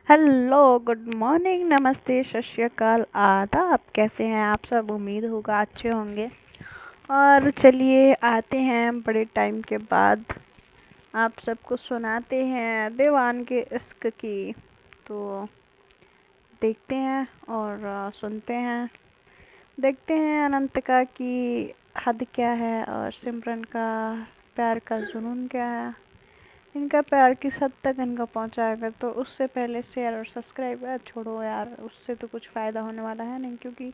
Hello, good morning, नमस्ते, सत श्री अकाल, आदाब। कैसे हैं आप सब? उम्मीद होगा अच्छे होंगे। और चलिए आते हैं बड़े टाइम के बाद आप सबको सुनाते हैं दीवान के इश्क की। तो देखते हैं और सुनते हैं, देखते हैं अनंतिका की हद क्या है और सिमरन का प्यार का जुनून क्या है। इनका प्यार किस हद तक इनका पहुंचाएगा। तो उससे पहले शेयर और सब्सक्राइब यार छोड़ो यार, उससे तो कुछ फ़ायदा होने वाला है नहीं, क्योंकि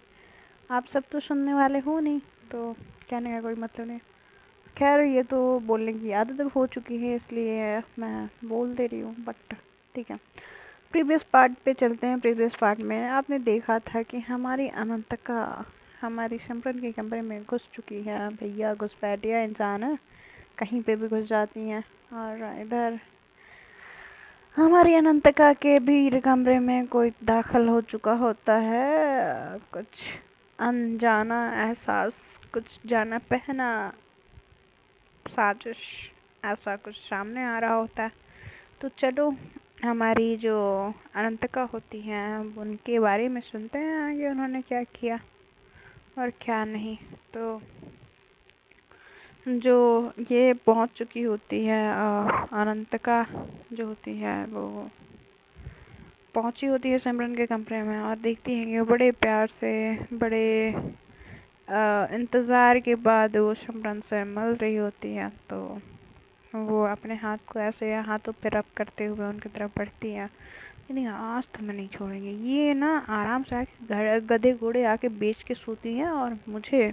आप सब तो सुनने वाले हो नहीं, तो कहने का कोई मतलब नहीं। खैर, ये तो बोलने की आदत हो चुकी है, इसलिए मैं बोल दे रही हूँ, बट ठीक है। प्रीवियस पार्ट पे चलते हैं। प्रीवियस पार्ट में आपने देखा था कि हमारी अनंतिका हमारी सिमरन के कमरे में घुस चुकी है। भैया घुसपैठिया इंसान है, कहीं पे भी घुस जाती हैं। और इधर हमारी अनंतिका के भी कमरे में कोई दाखिल हो चुका होता है। कुछ अनजाना एहसास, कुछ जाना पहना साजिश, ऐसा कुछ सामने आ रहा होता है। तो चलो, हमारी जो अनंतिका होती हैं उनके बारे में सुनते हैं आगे उन्होंने क्या किया और क्या नहीं। तो जो ये पहुंच चुकी होती है अनंतिका जो होती है वो पहुंची होती है सिमरन के कमरे में और देखती है कि वो बड़े प्यार से, बड़े इंतज़ार के बाद वो सिमरन से मिल रही होती है। तो वो अपने हाथ को ऐसे हाथों पे रब करते हुए उनकी तरफ बढ़ती है। नहीं, आज तो मैं नहीं छोड़ेंगे, ये ना आराम से आके घर गधे घोड़े आके बेच के सोती हैं और मुझे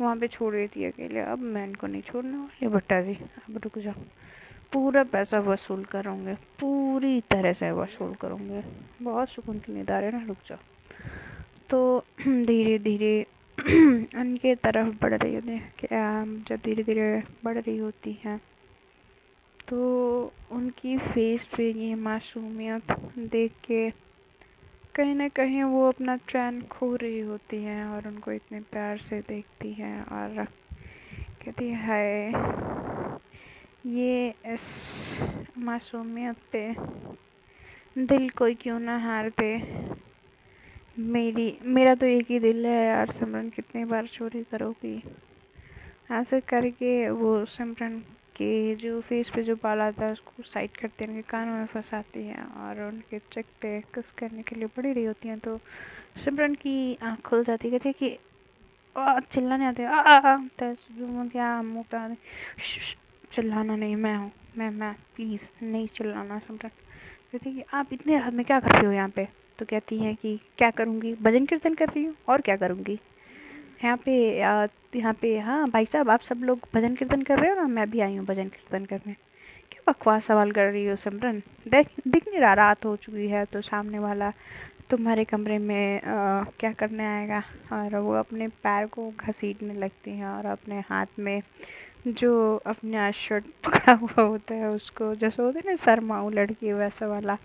वहाँ पे छोड़ देती है अकेले। अब मैं इनको नहीं छोड़ने वाली भट्टा जी, अब रुक जाओ, पूरा पैसा वसूल करूँगे, पूरी तरह से वसूल करूँगे। बहुत सुकून की नींद आ रही है ना, रुक जाओ। तो धीरे धीरे उनके तरफ बढ़ रही होती है। जब धीरे धीरे बढ़ रही होती हैं तो उनकी फेस पे ये मासूमियत देख के कहीं ना कहीं वो अपना चैन खो रही होती हैं और उनको इतने प्यार से देखती हैं और कहती है, हाय, ये इस मासूमियत पे दिल कोई क्यों ना हार दे। मेरा तो एक ही दिल है यार, सिमरन कितनी बार चोरी करोगी। ऐसे करके वो सिमरन के जो फेस पे जो बाल आता है उसको साइड करते हैं, उनके कानों में फंसाती है और उनके चेक पे किस करने के लिए पड़ी रही होती हैं। तो सिमरन की आँख खुल जाती है, कहती है कि चिल्लाने आते हैं क्या मुँह पे आते, चिल्लाना नहीं, मैं हूँ, मैं प्लीज़ नहीं चिल्लाना। सिमरन कहती है कि आप इतने रात में क्या कर रही हो यहाँ पे। तो कहती हैं कि क्या करूँगी, भजन कीर्तन कर रही हूँ, और क्या करूँगी यहाँ पे। यहाँ पे हाँ भाई साहब, आप सब लोग भजन कीर्तन कर रहे हो ना, मैं भी आई हूँ भजन कीर्तन करने। क्या बकवास सवाल कर रही हो सिमरन, दिख नहीं रहा रात हो चुकी है तो सामने वाला तुम्हारे कमरे में क्या करने आएगा। और वो अपने पैर को घसीटने लगती हैं और अपने हाथ में जो अपना शर्ट पकड़ा हुआ होता है उसको, जैसे होता है ना शर्माऊ लड़की, वैसा वाला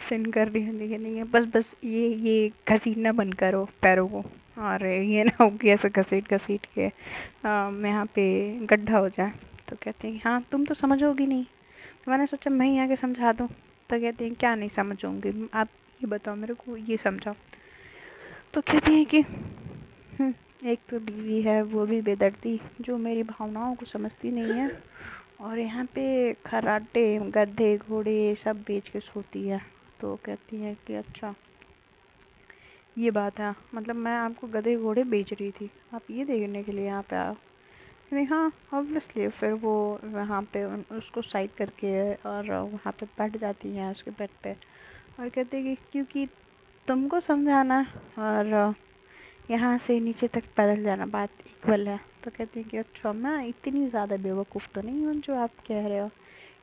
सीन कर रही होती है। नहीं है, बस बस ये घसीटना बंद करो पैरों को, और ये ना हो कि ऐसे घसीट घसीट के यहाँ पे गड्ढा हो जाए। तो कहते हैं हाँ तुम तो समझोगी नहीं, तो मैंने सोचा मैं ही आके समझा दूँ। तो कहते हैं क्या नहीं समझूंगी, आप ये बताओ मेरे को, ये समझाओ। तो कहती हैं कि एक तो बीवी है वो भी बेदर्दी, जो मेरी भावनाओं को समझती नहीं है, और यहाँ पे खर्राटे गधे घोड़े सब बेच के सोती है। तो कहती है कि अच्छा ये बात है, मतलब मैं आपको गधे घोड़े बेच रही थी, आप ये देखने के लिए यहाँ पे आओ। नहीं, हाँ ऑब्वियसली। फिर वो वहाँ पे उसको साइड करके और वहाँ पे बैठ जाती हैं उसके बेड पे और कहते हैं कि क्योंकि तुमको समझाना और यहाँ से नीचे तक पैदल जाना बात इक्वल है। तो कहती हैं कि अच्छा मैं इतनी ज़्यादा बेवकूफ़ तो नहीं हूँ जो आप कह रहे हो।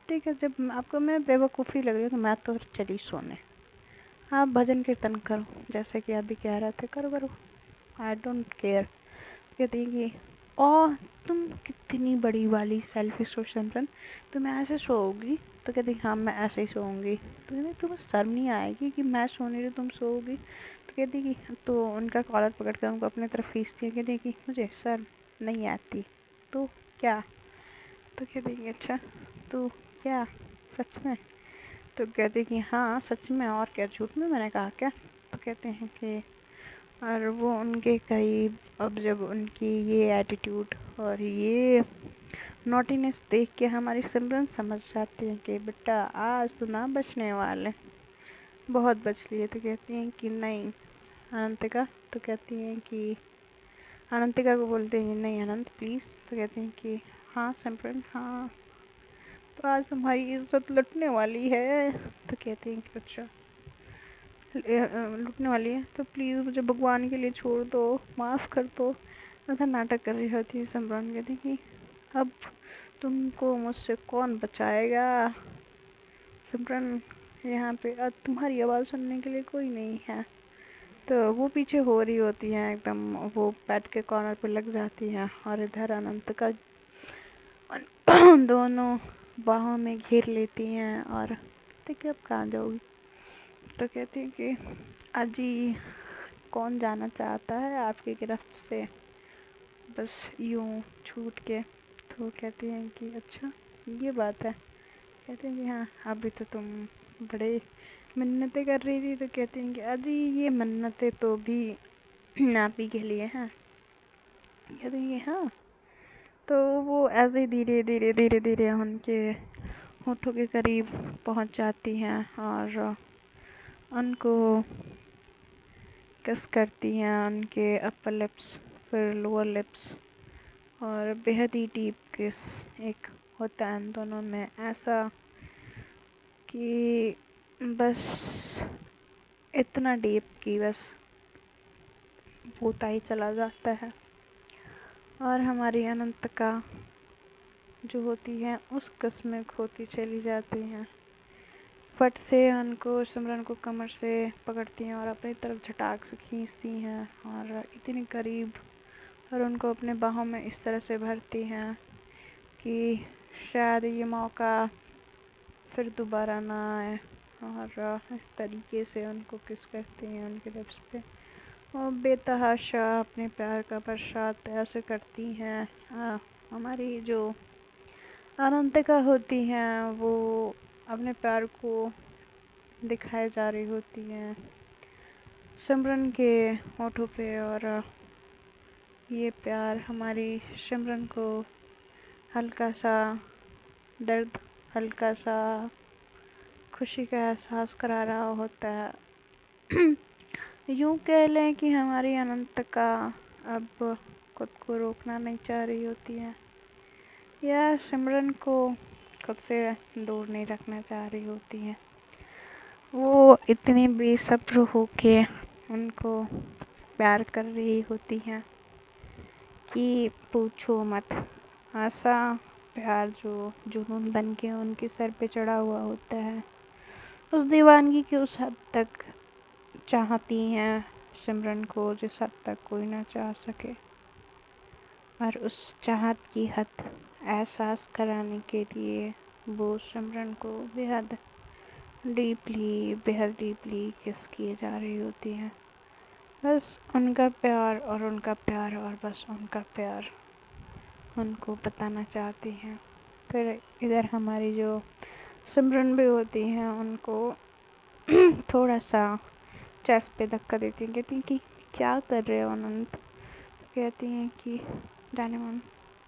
ठीक है, जब आपको मैं बेवकूफ़ी लग रही है तो मैं तो चली सोने, आप भजन कीर्तन करो जैसे कि अभी कह रहे थे, करो करो, आई डोंट केयर। कहती है कि और तुम कितनी बड़ी वाली सेल्फिश हो सिमरन, तुम ऐसे सोओगी। तो कहती हाँ मैं ऐसे ही सोऊंगी। तो कहती तुम्हें शर्म नहीं आएगी कि मैं सोने रही तुम सोओगी। तो कहती कि तो उनका कॉलर पकड़ कर उनको अपनी तरफ खींचती है, कहती कि मुझे शर्म नहीं आती तो क्या। तो कहती अच्छा तो क्या, सच में। तो कहते कि हाँ सच में, और क्या झूठ में मैंने कहा क्या? तो कहते हैं कि और वो उनके करीब, अब जब उनकी ये एटीट्यूड और ये नॉटीनेस देख के हमारी सिमरन समझ जाती है कि बेटा आज तो ना बचने वाले, बहुत बच लिए। तो कहती हैं कि नहीं अनंतिका, तो कहती हैं कि अनंतिका को बोलते हैं नहीं अनंत प्लीज़। तो कहते हैं कि हाँ सिमरन हाँ, तो आज तुम्हारी इज्जत लुटने वाली है। तो कहते हैं कि अच्छा लुटने वाली है तो प्लीज़ मुझे भगवान के लिए छोड़ दो, माफ़ कर दो। ऐसा नाटक कर रही होती है सिमरन। कहती कि अब तुमको मुझसे कौन बचाएगा सिमरन, यहाँ पे अब तुम्हारी आवाज़ सुनने के लिए कोई नहीं है। तो वो पीछे हो रही होती है एकदम, वो बेड के कॉर्नर पे लग जाती है और इधर अनंत का दोनों बाहों में घेर लेती हैं और कहती कि अब कहाँ जाओगी? तो कहती है कि अजी कौन जाना चाहता है आपकी गिरफ्त से बस यूं छूट के? तो कहती हैं कि अच्छा ये बात है। कहते हैं कि हाँ अभी तो तुम बड़े मिन्नतें कर रही थी। तो कहती हैं कि अजी ये मन्नतें तो भी आप ही के लिए हैं। कहते हैं कि हाँ। तो वो ऐसे ही धीरे धीरे धीरे धीरे उनके होठों के करीब पहुंच जाती हैं और उनको किस करती हैं, उनके अपर लिप्स फिर लोअर लिप्स, और बेहद ही डीप किस एक होता है इन दोनों में, ऐसा कि बस इतना डीप कि बस होता ही चला जाता है। और हमारी अनंत का जो होती है उस किस में खोती चली जाती हैं। फट से उनको सिमरन को कमर से पकड़ती हैं और अपनी तरफ झटाक से खींचती हैं और इतनी करीब, और उनको अपने बाहों में इस तरह से भरती हैं कि शायद ये मौका फिर दोबारा ना आए। और इस तरीके से उनको किस करती हैं उनके लिप्स पे और बेतहाशा अपने प्यार का बरसात ऐसे करती हैं। हमारी जो अनंतिका होती हैं वो अपने प्यार को दिखाए जा रही होती हैं सिमरन के होठों पे, और ये प्यार हमारी सिमरन को हल्का सा दर्द, हल्का सा खुशी का एहसास करा रहा होता है। यूँ कह लें कि हमारी अनंतिका अब खुद को रोकना नहीं चाह रही होती है या सिमरन को खुद से दूर नहीं रखना चाह रही होती है। वो इतनी बेसब्र होके उनको प्यार कर रही होती हैं कि पूछो मत। ऐसा प्यार जो जुनून बन के उनके सर पे चढ़ा हुआ होता है, उस दीवानगी की उस हद तक चाहती हैं सिमरन को जिस हद तक कोई ना चाह सके। और उस चाहत की हद एहसास कराने के लिए वो सिमरन को बेहद डीपली किस किए जा रही होती हैं। बस उनका प्यार और उनका प्यार और बस उनका प्यार उनको बताना चाहती हैं। फिर इधर हमारी जो सिमरन भी होती हैं उनको थोड़ा सा चेस्ट पे धक्का देती हैं। कहती हैं कि क्या कर रहे हो अनंत? कहती हैं कि डायनामोन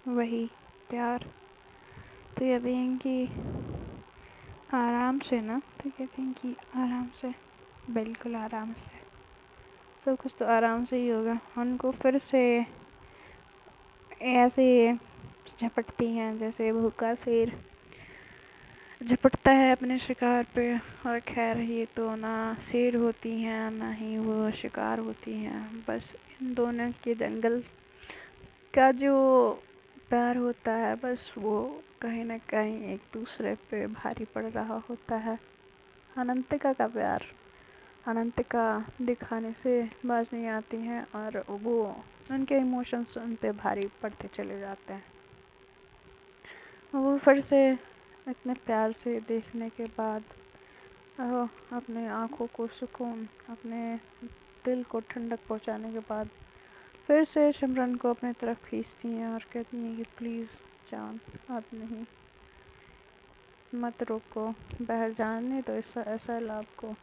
वही प्यार। तो कहती हैं कि आराम से ना? तो कहती हैं कि आराम से, बिल्कुल आराम से, सब कुछ तो आराम से ही होगा। उनको फिर से ऐसे झपटती हैं जैसे भूखा शेर झपटता है अपने शिकार पे। और खैर ये तो ना शेर होती हैं ना ही वो शिकार होती हैं, बस इन दोनों के दंगल का जो प्यार होता है बस वो कहीं ना कहीं एक दूसरे पे भारी पड़ रहा होता है। अनंतिका का प्यार अनंतिका दिखाने से बाज नहीं आती हैं और वो उनके इमोशंस उन पे भारी पड़ते चले जाते हैं। वो फिर से इतने प्यार से देखने के बाद अपने आँखों को सुकून, अपने दिल को ठंडक पहुंचाने के बाद फिर से सिमरन को अपने तरफ खींचती हैं और कहती हैं कि प्लीज़ जान अब नहीं, मत रोको, बाहर जाने दो ऐसा लाभ को।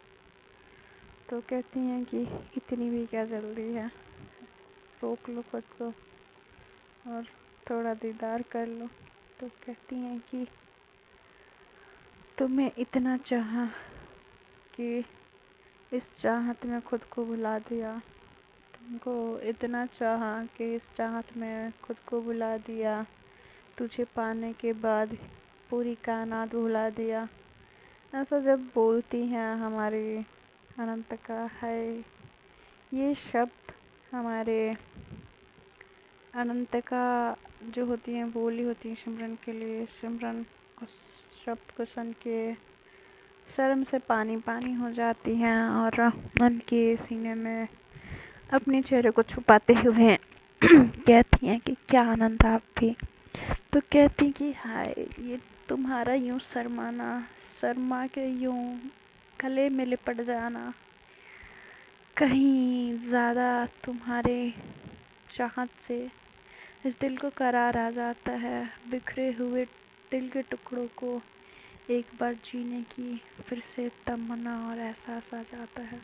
तो कहती हैं कि इतनी भी क्या जल्दी है, रोक लो खुद को और थोड़ा दीदार कर लो। तो कहती हैं कि तुम्हें इतना चाहा कि इस चाहत में खुद को भुला दिया, तुमको इतना चाहा कि इस चाहत में खुद को भुला दिया, तुझे पाने के बाद पूरी कायनात भुला दिया। ऐसा जब बोलती हैं हमारी अनंतिका है, ये शब्द हमारे अनंतिका जो होती हैं बोली होती हैं सिमरन के लिए। सिमरन उस शब्द को सुन के शर्म से पानी पानी हो जाती हैं और उनके सीने में अपने चेहरे को छुपाते हुए कहती हैं कि क्या आनंद आप भी। तो कहती कि हाय, ये तुम्हारा यूं शर्मा के यूं गले में लिपट जाना कहीं ज़्यादा तुम्हारे चाहत से इस दिल को करार आ जाता है। बिखरे हुए दिल के टुकड़ों को एक बार जीने की फिर से तमन्ना और एहसास आ जाता है।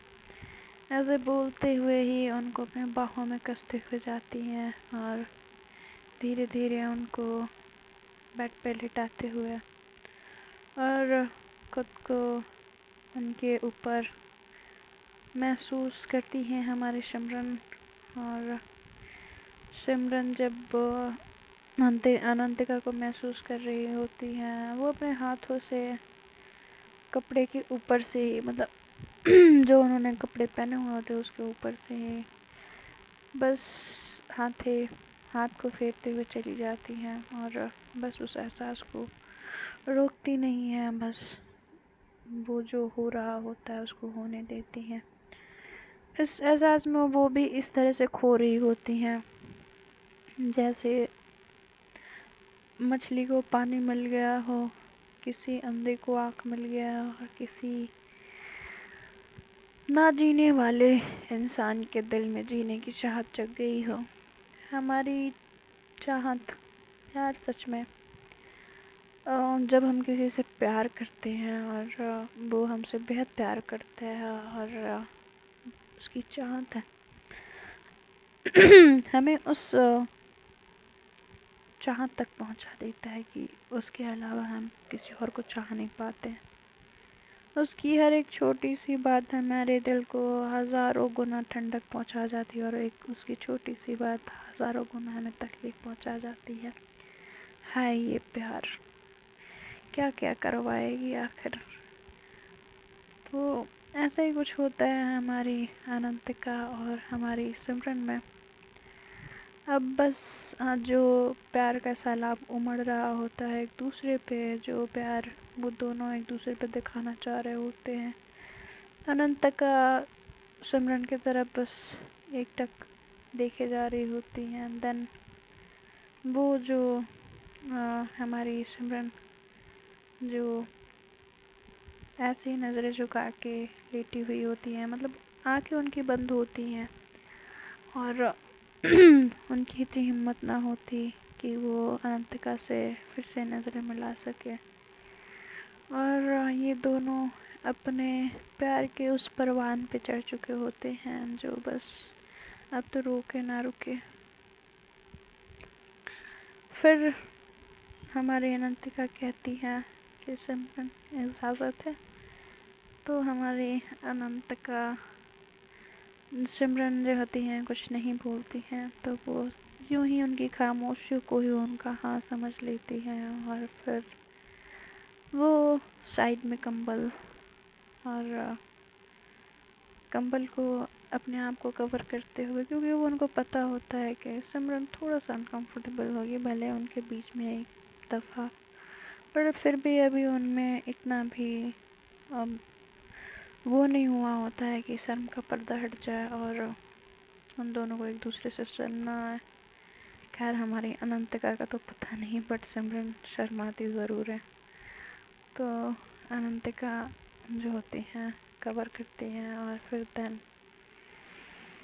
ऐसे बोलते हुए ही उनको अपने बाहों में कसते हुए जाती हैं और धीरे धीरे उनको बेड पे लिटाते हुए और खुद को उनके ऊपर महसूस करती हैं हमारी सिमरन। और सिमरन जब अनंतिका को महसूस कर रही होती हैं, वो अपने हाथों से कपड़े के ऊपर से ही, मतलब जो उन्होंने कपड़े पहने हुए होते उसके ऊपर से ही बस हाथ को फेरते हुए चली जाती हैं और बस उस एहसास को रोकती नहीं है, बस वो जो हो रहा होता है उसको होने देती हैं। इस एहसास में वो भी इस तरह से खो रही होती हैं जैसे मछली को पानी मिल गया हो, किसी अंधे को आँख मिल गया और किसी ना जीने वाले इंसान के दिल में जीने की चाहत जग गई हो। हमारी चाहत, यार सच में जब हम किसी से प्यार करते हैं और वो हमसे बेहद प्यार करता है और उसकी चाहत है हमें उस चाहत तक पहुंचा देता है कि उसके अलावा हम किसी और को चाह नहीं पाते हैं। उसकी हर एक छोटी सी बात हमारे दिल को हज़ारों गुना ठंडक पहुंचा जाती है और एक उसकी छोटी सी बात हज़ारों गुना हमें तकलीफ पहुंचा जाती है। हाय ये प्यार क्या क्या करवाएगी आखिर। तो ऐसा ही कुछ होता है हमारी अनंतिका और हमारी सिमरन में। अब बस जो प्यार का सैलाब उमड़ रहा होता है एक दूसरे पे, जो प्यार वो दोनों एक दूसरे पे दिखाना चाह रहे होते हैं, अनंतिका सिमरन की तरफ बस एकटक देखे जा रही होती हैं। देन वो जो हमारी सिमरन जो ऐसी नज़रें झुका के लेटी हुई होती हैं, मतलब आंखें उनकी बंद होती हैं और उनकी इतनी हिम्मत ना होती कि वो अनंतिका से फिर से नज़रें मिला सके। और ये दोनों अपने प्यार के उस परवान पे चढ़ चुके होते हैं जो बस अब तो रुके ना रुके। फिर हमारी अनंतिका कहती है कि सिमरन इजाज़त है। तो हमारी अनंतिका सिमरन जो होती हैं कुछ नहीं बोलती हैं, तो वो यूं ही उनकी खामोशियों को ही उनका हाँ समझ लेती हैं और फिर वो साइड में कंबल को अपने आप को कवर करते हुए, क्योंकि वो उनको पता होता है कि सिमरन थोड़ा सा अनकंफर्टेबल होगी भले उनके बीच में एक दफ़ा, पर फिर भी अभी उनमें इतना भी वो नहीं हुआ होता है कि शर्म का पर्दा हट जाए और उन दोनों को एक दूसरे से शर्म आए। खैर हमारी अनंतिका का तो पता नहीं, बट सिमरन शर्माती ज़रूर है। तो अनंतिका जो होती हैं कवर करती हैं और फिर देन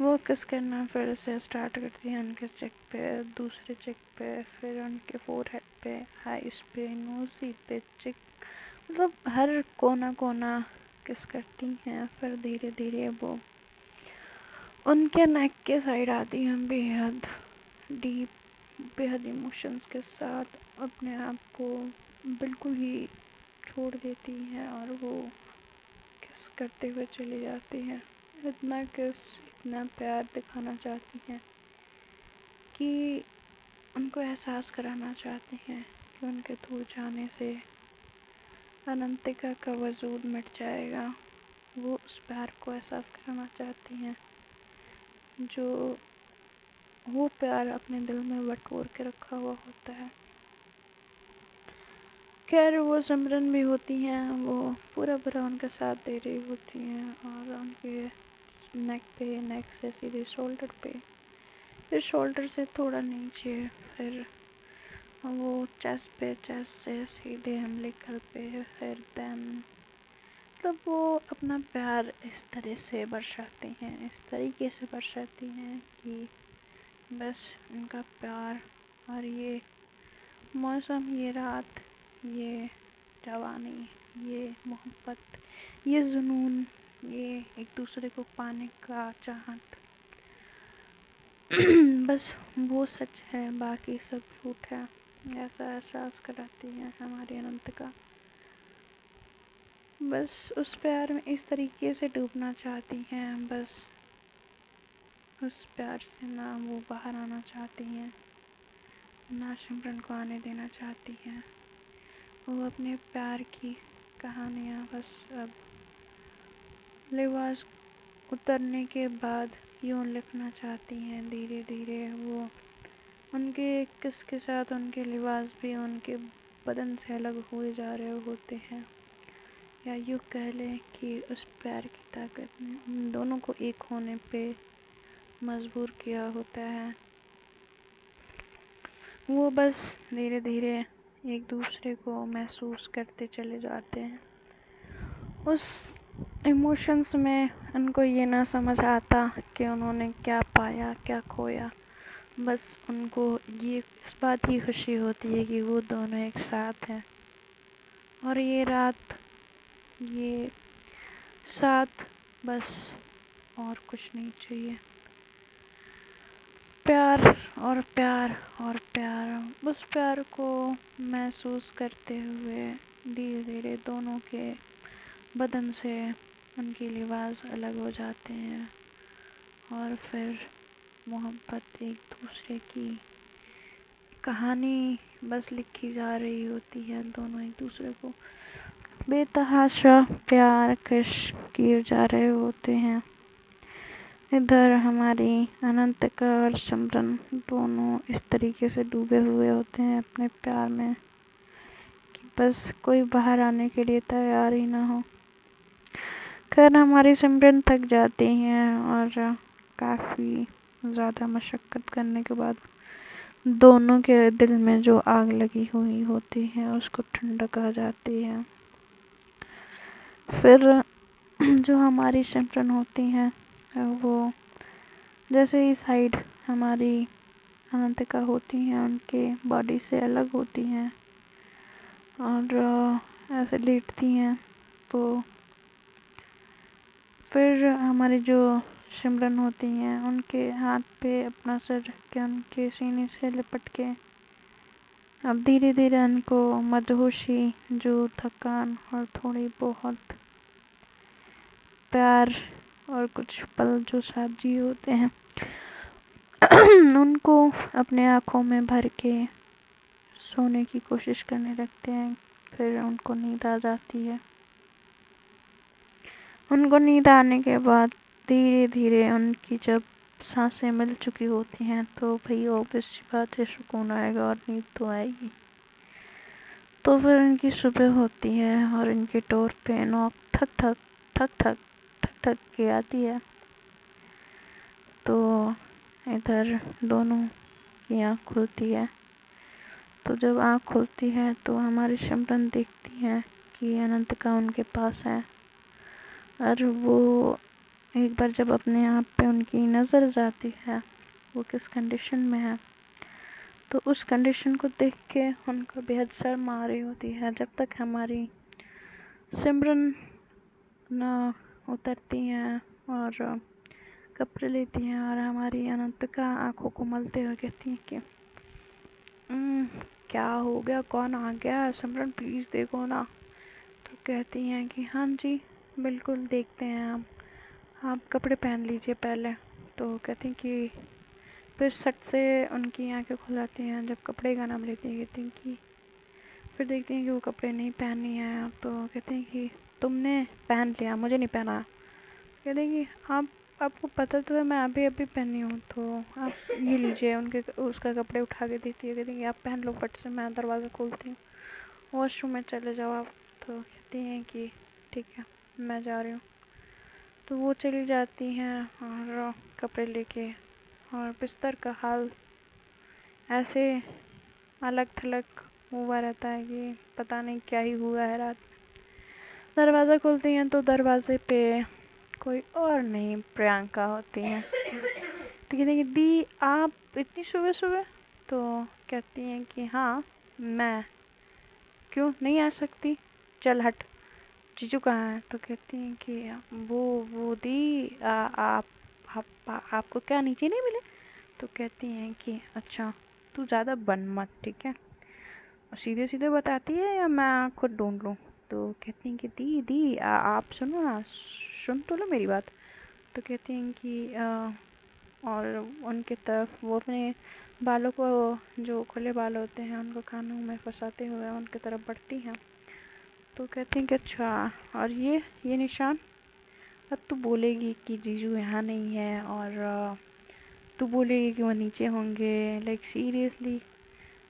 वो किस करना फिर से स्टार्ट करती हैं उनके चेक पे, दूसरे चेक पे, फिर उनके फोरहेड पे, आइस पे, नोज़ी पे, चिक मतलब हर कोना कोना किस करती हैं, फिर धीरे धीरे वो उनके नेक के साइड आती हैं, बेहद डीप, बेहद इमोशंस के साथ अपने आप को बिल्कुल ही छोड़ देती हैं और वो किस करते हुए चली जाती हैं। इतना किस, इतना प्यार दिखाना चाहती हैं कि उनको एहसास कराना चाहती हैं कि उनके दूर जाने से अनंतिका का वजूद मिट जाएगा। वो उस प्यार को एहसास कराना चाहती हैं जो वो प्यार अपने दिल में बटोर के रखा हुआ होता है। खैर वो सिमरन भी होती हैं, वो पूरा उनका साथ दे रही होती हैं और उनके नेक से सीधे शोल्डर पे, फिर शोल्डर से थोड़ा नीचे, फिर वो चेस्ट से सीधे अम्बिलिकल पे, फिर देन मतलब वो अपना प्यार इस तरह से बरसाती हैं, इस तरीके से बरसाती हैं कि बस उनका प्यार और ये मौसम, ये रात, ये जवानी, ये मोहब्बत, ये जुनून, ये एक दूसरे को पाने का चाहत बस वो सच है, बाकी सब झूठ है, ऐसा एहसास कराती है हमारी अनंतिका। बस उस प्यार में इस तरीके से डूबना चाहती हैं, बस उस प्यार से ना वो बाहर आना चाहती हैं, ना सिमरन को आने देना चाहती हैं। वो अपने प्यार की कहानियाँ बस अब लिबास उतरने के बाद यूँ लिखना चाहती हैं। धीरे धीरे वो उनके किस के साथ उनके लिबास भी उनके बदन से अलग हुए जा रहे होते हैं, या यूँ कह लें कि उस प्यार की ताकत ने उन दोनों को एक होने पे मजबूर किया होता है। वो बस धीरे धीरे एक दूसरे को महसूस करते चले जाते हैं। उस इमोशंस में उनको ये ना समझ आता कि उन्होंने क्या पाया, क्या खोया। बस उनको ये इस बात की खुशी होती है कि वो दोनों एक साथ हैं और ये रात, ये साथ, बस और कुछ नहीं चाहिए। प्यार और प्यार और प्यार, उस प्यार को महसूस करते हुए धीरे धीरे दोनों के बदन से उनकी लिबास अलग हो जाते हैं और फिर मोहब्बत, एक दूसरे की कहानी बस लिखी जा रही होती है। दोनों एक दूसरे को बेतहाशा प्यार कश किए जा रहे होते हैं। इधर हमारी अनंतिका और सिमरन दोनों इस तरीके से डूबे हुए होते हैं अपने प्यार में कि बस कोई बाहर आने के लिए तैयार ही ना हो। खैर हमारी सिमरन थक जाती हैं और काफ़ी ज़्यादा मशक्क़त करने के बाद दोनों के दिल में जो आग लगी हुई होती है उसको ठंडक आ जाती है। फिर जो हमारी सिमरन होती हैं वो जैसे ही साइड हमारी अनंतिका होती हैं उनके बॉडी से अलग होती हैं और ऐसे लेटती हैं, तो फिर हमारी जो सिमरन होती हैं उनके हाथ पे अपना सर रख के उनके सीने से लिपट के अब धीरे धीरे उनको मदहोशी, जो थकान और थोड़ी बहुत प्यार और कुछ पल जो साथ जिए होते हैं उनको अपने आँखों में भर के सोने की कोशिश करने लगते हैं। फिर उनको नींद आ जाती है। उनको नींद आने के बाद धीरे धीरे उनकी जब सांसें मिल चुकी होती हैं तो भाई ऑब्वियस सी बात है सुकून आएगा और नींद तो आएगी। तो फिर उनकी सुबह होती है और इनके डोर पे नॉक ठक ठक ठक ठक ठक ठक के आती है। तो इधर दोनों की आँख खुलती है। तो जब आँख खुलती है तो हमारी सिमरन देखती है कि अनंतिका उनके पास है और वो एक बार जब अपने आप पे उनकी नज़र जाती है वो किस कंडीशन में है, तो उस कंडीशन को देख के उनको बेहद शर्म आ रही होती है। जब तक हमारी सिमरन ना उतरती हैं और कपड़े लेती हैं और हमारी अनंतिका आंखों को मलते हुए कहती हैं कि क्या हो गया, कौन आ गया, सिमरन प्लीज़ देखो ना। तो कहती हैं कि हाँ जी बिल्कुल देखते हैं आप कपड़े पहन लीजिए पहले। तो कहती हैं कि फिर सट से उनकी आंखें खुल जाती हैं जब कपड़े का नाम लेती हैं। कहती हैं कि फिर देखती हैं कि वो कपड़े नहीं पहनी है। तो कहते हैं कि तुमने पहन लिया, मुझे नहीं पहना। कहते हैं कि आपको पता तो है मैं अभी अभी पहनी हूँ, तो आप ये लीजिए। उनके उसका कपड़े उठा के देती है। कहती हैं कि आप पहन लो फट से, मैं दरवाज़ा खोलती हूँ, वॉशरूम में चले जाओ आप। तो कहती हैं कि ठीक है मैं जा रही हूँ। तो वो चली जाती हैं और कपड़े लेके, और बिस्तर का हाल ऐसे अलग थलग हुआ रहता है कि पता नहीं क्या ही हुआ है रात। दरवाज़ा खोलती हैं तो दरवाजे पे कोई और नहीं प्रियंका होती हैं। तो कहती हैं कि दी आप इतनी सुबह सुबह। तो कहती हैं कि हाँ मैं, क्यों नहीं आ सकती, चल हट, जीजू कहाँ है। तो कहती हैं कि वो दी आपको क्या नीचे नहीं मिले। तो कहती हैं कि अच्छा तू ज़्यादा बन मत, ठीक है, सीधे सीधे बताती है या मैं खुद ढूंढ लूँ। तो कहती हैं कि दी आप सुनो ना, सुन तो लो मेरी बात। तो कहती हैं कि और उनकी तरफ वो अपने बालों को, जो खुले बाल होते हैं उनको कानों में फंसाते हुए उनकी तरफ बढ़ती हैं। तो कहती हैं कि अच्छा और ये निशान, अब तू बोलेगी कि जीजू यहाँ नहीं है और तू बोलेगी कि वो नीचे होंगे, लाइक सीरियसली।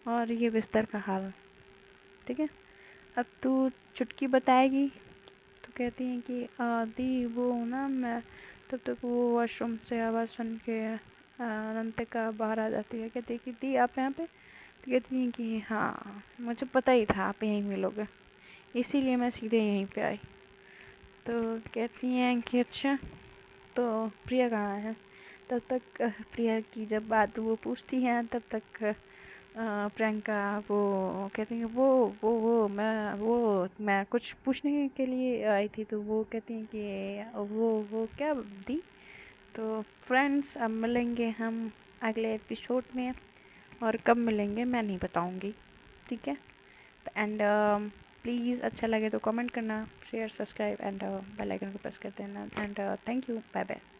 और ये बिस्तर का हाल, ठीक है, अब तू चुटकी बताएगी। तो कहती हैं कि दी वो ना मैं, तब तक वो वॉशरूम से आवाज़ सुन के अनंतिका बाहर आ जाती है। कहती है कि दी आप यहाँ पे। तो कहती हैं कि हाँ मुझे पता ही था आप यहीं मिलोगे, इसीलिए मैं सीधे यहीं पे आई। तो कहती हैं कि अच्छा तो प्रिया कहाँ है। तब तक प्रिया की जब बात वो पूछती हैं तब तक प्रियंका वो कहती हैं मैं कुछ पूछने के लिए आई थी। तो वो कहती हैं कि वो क्या दी। तो फ्रेंड्स अब मिलेंगे हम अगले एपिसोड में, और कब मिलेंगे मैं नहीं बताऊंगी, ठीक है। एंड प्लीज़ अच्छा लगे तो कमेंट करना, share subscribe and bell icon को प्रेस कर देना। And thank you, bye bye.